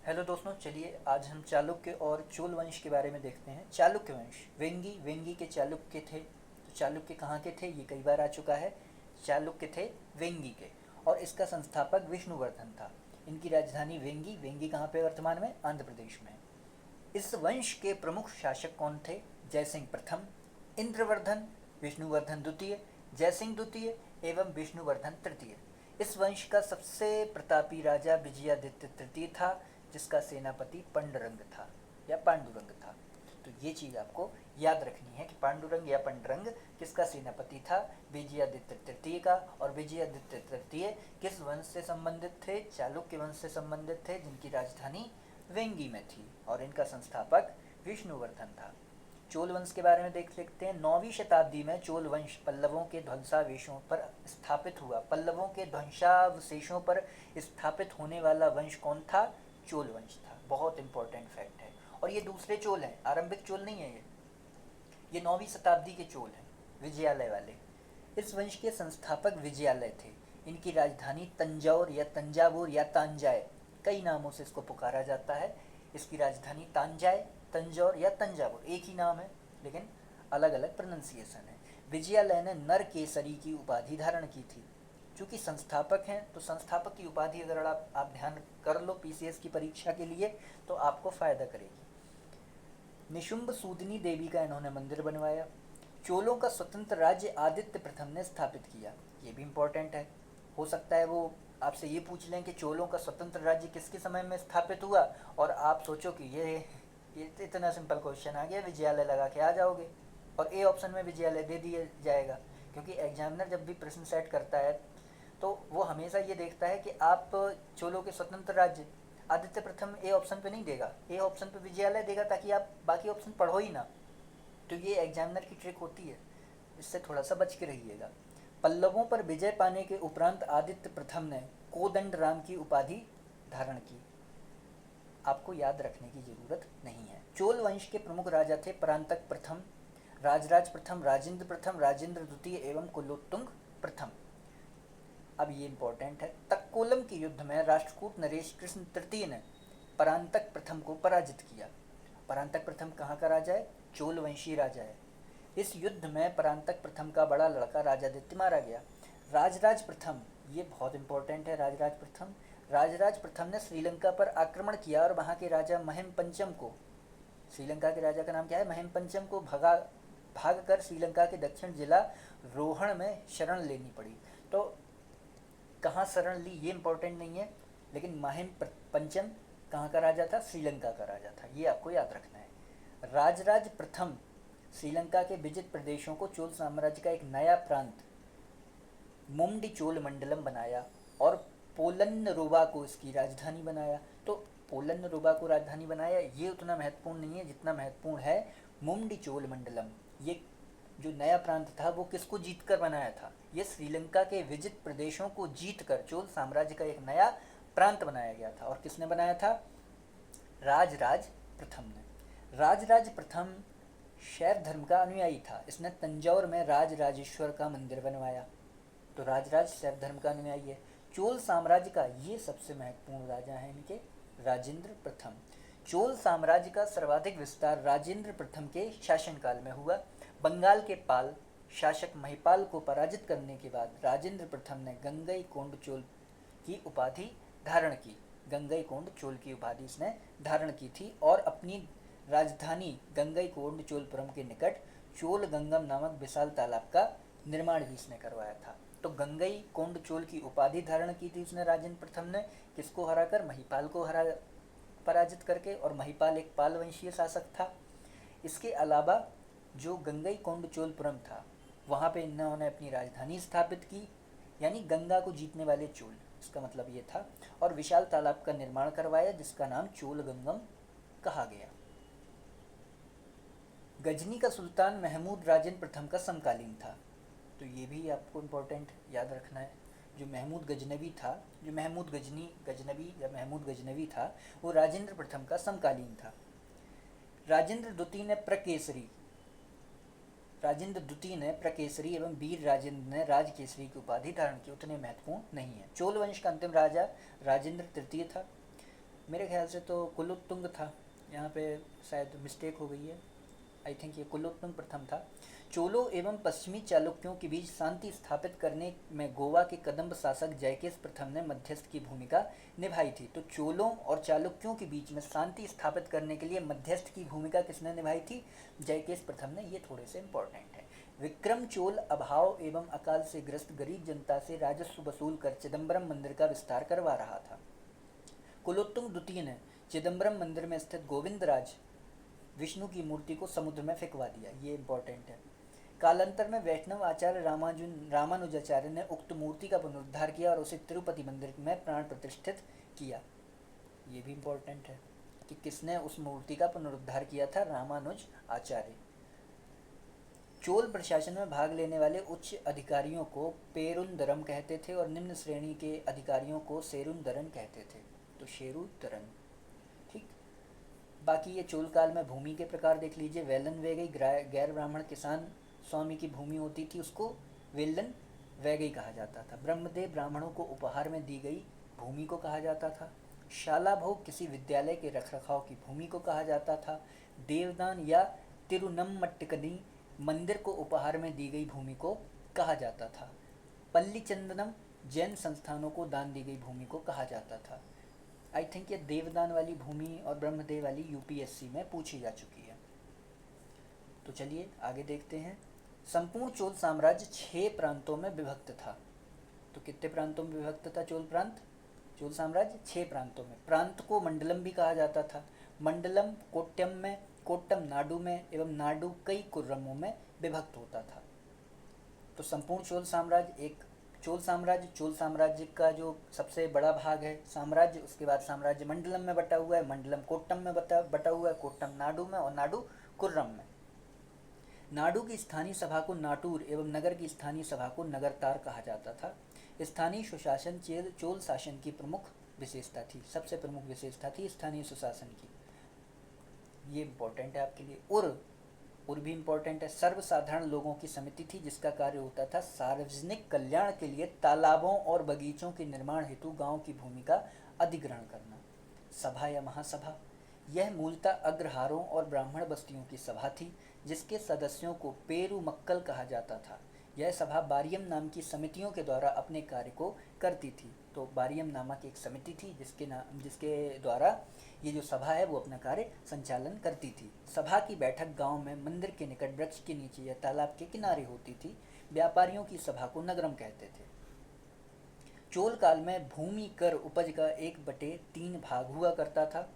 Hello दोस्तों, चलिए आज हम चालुक्य और चोल वंश के बारे में देखते हैं। चालुक्य वंश, वेंगी के चालुक्य थे। तो चालुक्य कहाँ के थे, ये कई बार आ चुका है। चालुक्य थे वेंगी के, और इसका संस्थापक विष्णुवर्धन था। इनकी राजधानी वेंगी। वेंगी कहाँ पे वर्तमान में? आंध्र प्रदेश में। इस वंश के प्रमुख शासक कौन थे? जयसिंह प्रथम, इंद्रवर्धन, विष्णुवर्धन द्वितीय, जयसिंह द्वितीय एवं विष्णुवर्धन तृतीय। इस वंश का सबसे प्रतापी राजा विजयादित्य तृतीय था, जिसका सेनापति पंडरंग था या पांडुरंग था। तो ये चीज़ आपको याद रखनी है कि पांडुरंग या पंडरंग किसका सेनापति था? विजयादित्य तृतीय का। और विजयादित्य तृतीय किस वंश से संबंधित थे? चालुक्य वंश से संबंधित थे, जिनकी राजधानी वेंगी में थी, और इनका संस्थापक विष्णुवर्धन था। चोल वंश के बारे में देख लेते हैं। 9वीं शताब्दी में चोल वंश पल्लवों के ध्वंसावशेषों पर स्थापित हुआ। पल्लवों के ध्वंसावशेषों पर स्थापित होने वाला वंश कौन था? चोल वंश था। बहुत इंपॉर्टेंट फैक्ट है। और ये दूसरे चोल हैं, आरंभिक चोल नहीं है ये 9वीं शताब्दी के चोल हैं, विजयालय वाले। इस वंश के संस्थापक विजयालय थे। इनकी राजधानी तंजौर या तंजावुर या तांजाय, कई नामों से इसको पुकारा जाता है। इसकी राजधानी तांजाय, तंजौर या तंजावुर, एक ही नाम है लेकिन अलग अलग प्रोनाउंसिएशन है। विजयालय ने नर केसरी की उपाधि धारण की थी। चूंकि संस्थापक हैं तो संस्थापक की उपाधि अगर आप ध्यान कर लो पीसीएस की परीक्षा के लिए तो आपको फ़ायदा करेगी। निशुंभ सूदनी देवी का इन्होंने मंदिर बनवाया। चोलों का स्वतंत्र राज्य आदित्य प्रथम ने स्थापित किया। ये भी इम्पोर्टेंट है। हो सकता है वो आपसे ये पूछ लें कि चोलों का स्वतंत्र राज्य किसके समय में स्थापित हुआ, और आप सोचो कि ये इतना सिंपल क्वेश्चन आ गया, विजयालय लगा के आ जाओगे और ए ऑप्शन में विजयालय दे दिया जाएगा। क्योंकि एग्जामिनर जब भी प्रश्न सेट करता है तो वो हमेशा ये देखता है कि आप चोलों के स्वतंत्र राज्य, आदित्य प्रथम ए ऑप्शन पे नहीं देगा, ए ऑप्शन पे विजयालय देगा, ताकि आप बाकी ऑप्शन पढ़ो ही ना। तो ये एग्जामिनर की ट्रिक होती है, इससे थोड़ा सा बच के रहिएगा। पल्लवों पर विजय पाने के उपरांत आदित्य प्रथम ने कोदंड राम की उपाधि धारण की। आपको याद रखने की जरूरत नहीं है। चोल वंश के प्रमुख राजा थे परांतक प्रथम, राजराज प्रथम, राजेंद्र द्वितीय एवं कुलोत्तुंग प्रथम। अब ये इंपॉर्टेंट है। तक्कोलम के युद्ध में राष्ट्रकूट नरेश कृष्ण तृतीय ने परांतक प्रथम को पराजित किया। परांतक प्रथम कहाँ का राजा है? चोल वंशी राजा है। इस युद्ध में परांतक प्रथम का बड़ा लड़का राजादित्य मारा गया। राजराज प्रथम, ये बहुत इंपॉर्टेंट है। राजराज प्रथम ने श्रीलंका पर आक्रमण किया और वहाँ के राजा महिम पंचम को, श्रीलंका के राजा का नाम क्या है? महिम पंचम को भाग कर श्रीलंका के दक्षिण जिला रोहण में शरण लेनी पड़ी। तो कहाँ शरण ली ये इंपॉर्टेंट नहीं है, लेकिन महिम पंचम कहाँ का राजा था? श्रीलंका का राजा था। ये आपको याद रखना है। राजराज प्रथम श्रीलंका के विजित प्रदेशों को चोल साम्राज्य का एक नया प्रांत मुमडी चोल मंडलम बनाया और पोलन्नरुवा को इसकी राजधानी बनाया। तो पोलन्नरुवा को राजधानी बनाया, ये उतना महत्वपूर्ण नहीं है जितना महत्वपूर्ण है मुमडी चोल मंडलम। ये जो नया प्रांत था वो किसको जीतकर बनाया था? ये श्रीलंका के विजित प्रदेशों को जीतकर चोल साम्राज्य का एक नया प्रांत बनाया गया था। और किसने बनाया था? राजराज प्रथम ने। राजराज प्रथम शैव धर्म का अनुयायी था। इसने तंजौर में राजराजेश्वर का मंदिर बनवाया। तो राजराज शैव धर्म का अनुयायी है। चोल साम्राज्य का ये सबसे महत्वपूर्ण राजा है इनके, राजेंद्र प्रथम। चोल साम्राज्य का सर्वाधिक विस्तार राजेंद्र प्रथम के शासनकाल में हुआ। बंगाल के पाल शासक महिपाल को पराजित करने के बाद राजेंद्र प्रथम ने गंगई कोंड चोल की उपाधि धारण की। गंगई कोंड चोल की उपाधि इसने धारण की थी और अपनी राजधानी गंगई कोंड चोलपुरम के निकट चोल गंगम नामक विशाल तालाब का निर्माण भी इसने करवाया था। तो गंगई कोंड चोल की उपाधि धारण की थी उसने राजेंद्र प्रथम ने, किसको हराकर? महिपाल को पराजित करके। और महिपाल एक पाल वंशीय शासक था। इसके अलावा जो गंगई कोंड चोलपुरम था वहाँ पे इन्होंने अपनी राजधानी स्थापित की, यानी गंगा को जीतने वाले चोल, इसका मतलब ये था। और विशाल तालाब का निर्माण करवाया जिसका नाम चोल गंगम कहा गया। गजनी का सुल्तान महमूद राजेंद्र प्रथम का समकालीन था। तो ये भी आपको इम्पोर्टेंट याद रखना है। जो महमूद गजनवी था, जो महमूद गजनवी या महमूद गजनवी था, वो राजेंद्र प्रथम का समकालीन था। राजेंद्र द्वितीय ने प्रकेसरी एवं वीर राजेंद्र ने राजकेसरी की उपाधि धारण की। उतने महत्वपूर्ण नहीं है। चोल वंश का अंतिम राजा राजेंद्र तृतीय था। मेरे ख्याल से तो कुलोत्तुंग था, यहाँ पे शायद मिस्टेक हो गई है। आई थिंक ये कुलोत्तुंग प्रथम था। चोलों एवं पश्चिमी चालुक्यों के बीच शांति स्थापित करने में गोवा के कदंब शासक जयकेश प्रथम ने मध्यस्थ की भूमिका निभाई थी। तो चोलों और चालुक्यों के बीच में शांति स्थापित करने के लिए मध्यस्थ की भूमिका किसने निभाई थी? जयकेश प्रथम ने। ये थोड़े से इंपॉर्टेंट है। विक्रम चोल अभाव एवं अकाल से ग्रस्त गरीब जनता से राजस्व वसूल कर चिदम्बरम मंदिर का विस्तार करवा रहा था। कुलोत्तुंग द्वितीय ने चिदम्बरम मंदिर में स्थित गोविंदराज विष्णु की मूर्ति को समुद्र में फेंकवा दिया। ये इंपॉर्टेंट है। कालांतर में वैष्णव आचार्य रामानुजाचार्य ने उक्त मूर्ति का पुनरुद्धार किया और उसे तिरुपति मंदिर में प्राण प्रतिष्ठित किया। ये भी इंपॉर्टेंट है कि किसने उस मूर्ति का पुनरुद्धार किया था? रामानुज आचार्य। चोल प्रशासन में भाग लेने वाले उच्च अधिकारियों को पेरुंदरम कहते थे और निम्न श्रेणी के अधिकारियों को सेरुंदरन कहते थे। तो शेरुदरन, ठीक। बाकी ये चोल काल में भूमि के प्रकार देख लीजिए। वेलन वैगई गैर ब्राह्मण किसान स्वामी की भूमि होती थी, उसको वेलन वैगई कहा जाता था। ब्रह्मदेव ब्राह्मणों को उपहार में दी गई भूमि को कहा जाता था। शाला भोग किसी विद्यालय के रखरखाव की भूमि को कहा जाता था। देवदान या तिरुनम्मट्टिकनी मंदिर को उपहार में दी गई भूमि को कहा जाता था। पल्ली चंदनम जैन संस्थानों को दान दी गई भूमि को कहा जाता था। आई थिंक ये देवदान वाली भूमि और ब्रह्मदेव वाली यूपीएससी में पूछी जा चुकी है। तो चलिए आगे देखते हैं। संपूर्ण चोल साम्राज्य 6 प्रांतों में विभक्त था। तो कितने प्रांतों में विभक्त था चोल प्रांत? चोल साम्राज्य 6 प्रांतों में। प्रांत को मंडलम भी कहा जाता था। मंडलम कोट्टम में, कोट्टम नाडु में एवं नाडु कई कुर्रमों में विभक्त होता था। तो संपूर्ण चोल साम्राज्य एक चोल साम्राज्य का जो सबसे बड़ा भाग है साम्राज्य, उसके बाद साम्राज्य मंडलम में बटा हुआ है, मंडलम कोट्टम में बटा हुआ है, कोट्टम नाडु में और नाडु कुर्रम में। नाडु की स्थानीय सभा को नाटूर एवं नगर की स्थानीय सभा को नगरतार कहा जाता था। स्थानीय सुशासन चोल शासन की प्रमुख विशेषता थी, सबसे प्रमुख विशेषता थी स्थानीय सुशासन की। ये इम्पोर्टेंट है आपके लिए। उर भी इम्पोर्टेंट है। सर्वसाधारण लोगों की समिति थी जिसका कार्य होता था सार्वजनिक कल्याण के लिए तालाबों और बगीचों के निर्माण हेतु गांव की भूमि का अधिग्रहण करना। सभा या महासभा, यह मूलतः अग्रहारों और ब्राह्मण बस्तियों की सभा थी जिसके सदस्यों को पेरुमक्कल कहा जाता था। यह सभा बारियम नाम की समितियों के द्वारा अपने कार्य को करती थी। तो बारियम नामक एक समिति थी जिसके द्वारा ये जो सभा है वो अपना कार्य संचालन करती थी। सभा की बैठक गांव में मंदिर के निकट वृक्ष के नीचे या तालाब के किनारे होती थी। व्यापारियों की सभा को नगरम कहते थे। चोल काल में भूमि कर उपज का 1/3 भाग हुआ करता था।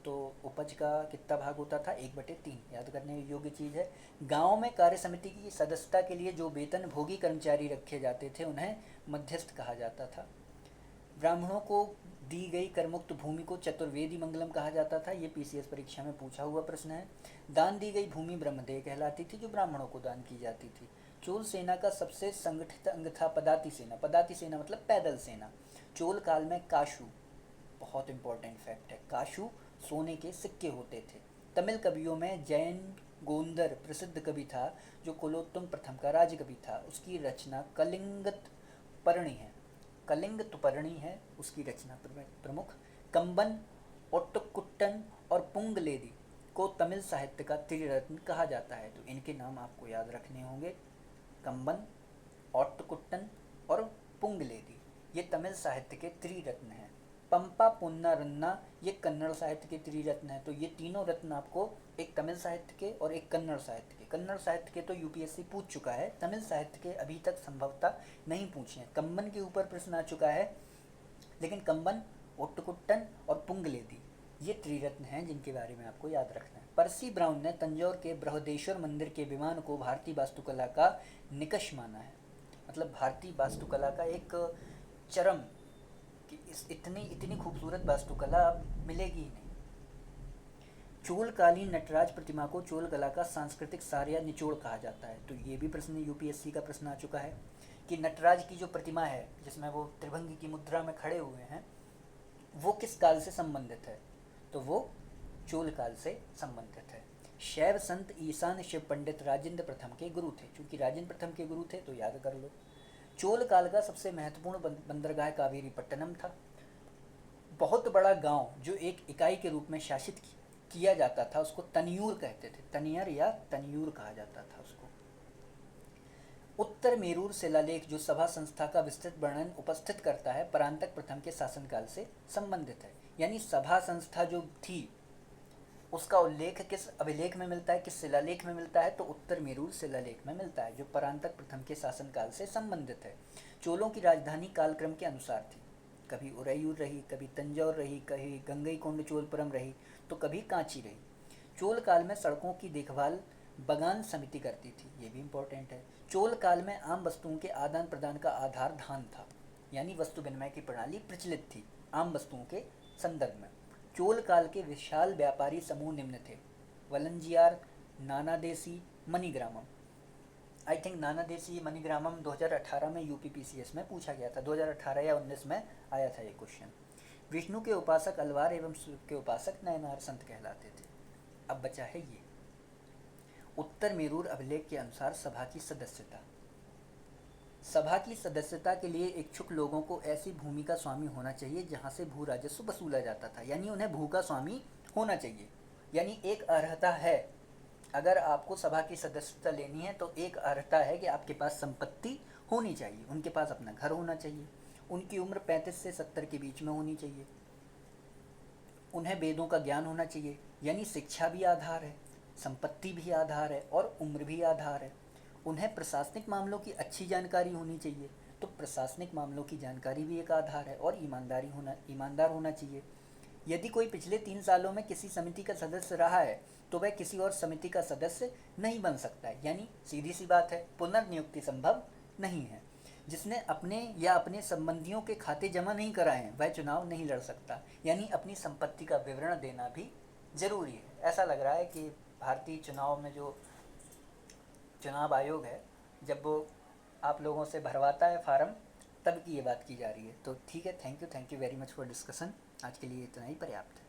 तो उपज का कितना भाग होता था? 1/3। याद करने योग्य चीज़ है। गांव में कार्य समिति की सदस्यता के लिए जो वेतन भोगी कर्मचारी रखे जाते थे उन्हें मध्यस्थ कहा जाता था। ब्राह्मणों को दी गई करमुक्त भूमि को चतुर्वेदी मंगलम कहा जाता था। ये पीसीएस परीक्षा में पूछा हुआ प्रश्न है। दान दी गई भूमि ब्रह्मदेय कहलाती थी जो ब्राह्मणों को दान की जाती थी। चोल सेना का सबसे संगठित अंग था पदाति सेना। पदाति सेना मतलब पैदल सेना। चोल काल में काशू, बहुत इंपॉर्टेंट फैक्ट है, काशू सोने के सिक्के होते थे। तमिल कवियों में जैन गोंदर प्रसिद्ध कवि था जो कुलोत्तुंग प्रथम का राजकवि था। उसकी रचना कलिंगतपर्णी है। कलिंगतपर्णी है उसकी रचना प्रमुख। कंबन, ओट्टुकुट्टन और पुंगलेदी को तमिल साहित्य का त्रिरत्न कहा जाता है। तो इनके नाम आपको याद रखने होंगे। कंबन, ओट्टुकुट्टन और पुंगलेदी ये तमिल साहित्य के त्रिरत्न हैं। पंपा पुन्ना रन्ना ये कन्नड़ साहित्य के त्रिरत्न है। तो ये तीनों रत्न आपको, एक तमिल साहित्य के और एक कन्नड़ साहित्य के। कन्नड़ साहित्य के तो यूपीएससी पूछ चुका है, तमिल साहित्य के अभी तक संभवतः नहीं पूछे हैं। कंबन के ऊपर प्रश्न आ चुका है, लेकिन कंबन, ओट्टुकुट्टन और पुंगलेदी ये त्रिरत्न हैं जिनके बारे में आपको याद रखना है। पर्सी ब्राउन ने तंजौर के बृहदेश्वर मंदिर के विमान को भारतीय वास्तुकला का निकष माना है। मतलब भारतीय वास्तुकला का एक चरम कि इतनी खूबसूरत वास्तुकला अब मिलेगी ही नहीं। चोलकालीन नटराज प्रतिमा को चोल कला का सांस्कृतिक सार या निचोड़ कहा जाता है। तो ये भी प्रश्न यूपीएससी का प्रश्न आ चुका है कि नटराज की जो प्रतिमा है जिसमें वो त्रिभंगी की मुद्रा में खड़े हुए हैं वो किस काल से संबंधित है? तो वो चोल काल से संबंधित है। शैव संत ईशान शिव पंडित राजेंद्र प्रथम के गुरु थे। चूंकि राजेंद्र प्रथम के गुरु थे तो याद कर लो। चोल काल का सबसे महत्वपूर्ण बंदरगाह कावेरी पट्टनम था। बहुत बड़ा गांव जो एक इकाई के रूप में शासित किया जाता था उसको तनियूर कहते थे। तनियर या तनियूर कहा जाता था उसको। उत्तर मेरूर शिलालेख जो सभा संस्था का विस्तृत वर्णन उपस्थित करता है परांतक प्रथम के शासनकाल से संबंधित है। यानी सभा संस्था जो थी उसका उल्लेख किस अभिलेख में मिलता है, किस शिलालेख में मिलता है, तो उत्तर मेरूर शिलालेख में मिलता है जो परांतक प्रथम के शासनकाल से संबंधित है। चोलों की राजधानी कालक्रम के अनुसार थी। कभी उरैयूर रही, कभी तंजौर रही, कभी गंगईकोंड चोलपुरम रही, तो कभी कांची रही। चोल काल में सड़कों की देखभाल बगान समिति करती थी, ये भी इम्पोर्टेंट है। चोल काल में आम वस्तुओं के आदान प्रदान का आधार धान था, यानी वस्तु विनिमय की प्रणाली प्रचलित थी आम वस्तुओं के संदर्भ में। चोल काल के विशाल व्यापारी समूह निम्न थे: वलंजियार, नानादेशी, मणिग्रामम। आई थिंक नानादेशी मणिग्रामम 2018 में यूपीपीसीएस में पूछा गया था, 2018 या 19 में आया था ये क्वेश्चन। विष्णु के उपासक अलवार एवं शिव के उपासक नयनार संत कहलाते थे। अब बचा है ये उत्तर मेरूर अभिलेख के अनुसार सभा की सदस्यता। सभा की सदस्यता के लिए इच्छुक लोगों को ऐसी भूमि का स्वामी होना चाहिए जहां से भू राजस्व वसूला जाता था, यानी उन्हें भू का स्वामी होना चाहिए। यानी एक अर्हता है, अगर आपको सभा की सदस्यता लेनी है तो एक अर्हता है कि आपके पास संपत्ति होनी चाहिए, उनके पास अपना घर होना चाहिए, उनकी उम्र 35 से 70 के बीच में होनी चाहिए, उन्हें वेदों का ज्ञान होना चाहिए, यानी शिक्षा भी आधार है, संपत्ति भी आधार है और उम्र भी आधार है। उन्हें प्रशासनिक मामलों की अच्छी जानकारी होनी चाहिए, तो प्रशासनिक मामलों की जानकारी भी एक आधार है, और ईमानदार होना चाहिए। यदि कोई पिछले 3 सालों में किसी समिति का सदस्य रहा है तो वह किसी और समिति का सदस्य नहीं बन सकता है, यानी सीधी सी बात है, पुनर्नियुक्ति संभव नहीं है। जिसने अपने या अपने संबंधियों के खाते जमा नहीं कराए हैं वह चुनाव नहीं लड़ सकता, यानी अपनी संपत्ति का विवरण देना भी जरूरी है। ऐसा लग रहा है कि भारतीय चुनाव में जो चुनाव आयोग है, जब वो आप लोगों से भरवाता है फार्म, तब की ये बात की जा रही है। तो ठीक है, thank you very much for discussion. आज के लिए इतना ही पर्याप्त है।